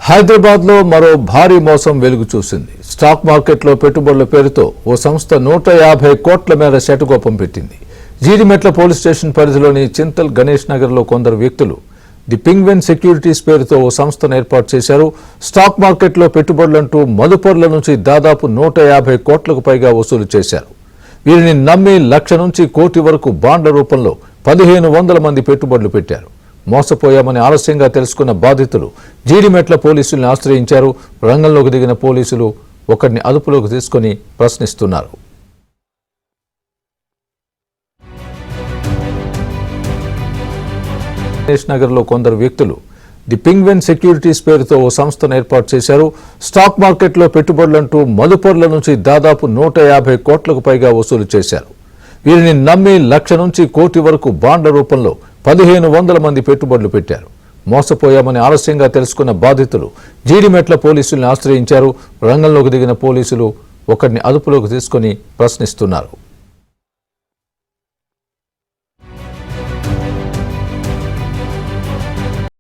హైదరాబాద్ లో మరో భారీ మోసం వెలుగు చూసింది. స్టాక్ మార్కెట్ లో పెట్టుబడుల పేరుతో ఓ సంస్థ 150 కోట్ల మేర శటగోపం పెట్టింది. జీడిమెట్ల పోలీస్ స్టేషన్ పరిధిలోని చింతల్ గణేష్ నగర్ లో కొందరు వ్యక్తులు ది పింగ్విన్ సెక్యూరిటీస్ పేరుతో ఓ సంస్థను ఏర్పాటు చేశారు. స్టాక్ మార్కెట్ లో పెట్టుబడులంటూ మదుపర్ల నుంచి దాదాపు 150 కోట్లకు పైగా వసూలు చేశారు. వీరిని నమ్మి లక్ష నుంచి కోటి వరకు బాండ్ల రూపంలో 1500 మంది పెట్టుబడులు పెట్టారు. మోసపోయామని ఆలస్యంగా తెలుసుకున్న బాధితులు జీడిమెట్ల పోలీసుల్ని ఆశ్రయించారు. రంగంలోకి దిగిన పోలీసులు ఒకరిని అదుపులోకి తీసుకుని ప్రశ్నిస్తున్నారు. గణేష్ నగర్ లో కొందరు వ్యక్తులు ది పింగ్విన్ సెక్యూరిటీస్ పేరుతో ఓ సంస్థను ఏర్పాటు చేశారు. స్టాక్ మార్కెట్ లో పెట్టుబడులంటూ మదుపర్ల నుంచి దాదాపు 150 కోట్లకు పైగా వసూలు చేశారు. వీరిని నమ్మి లక్ష నుంచి కోటి వరకు బాండ్ల రూపంలో 1500 మంది పెట్టుబడులు పెట్టారు. మోసపోయామని ఆలస్యంగా తెలుసుకున్న బాధితులు జీడిమెట్ల పోలీసుల్ని ఆశ్రయించారు. రంగంలోకి దిగిన పోలీసులు ఒకరిని అదుపులోకి తీసుకుని ప్రశ్నిస్తున్నారు.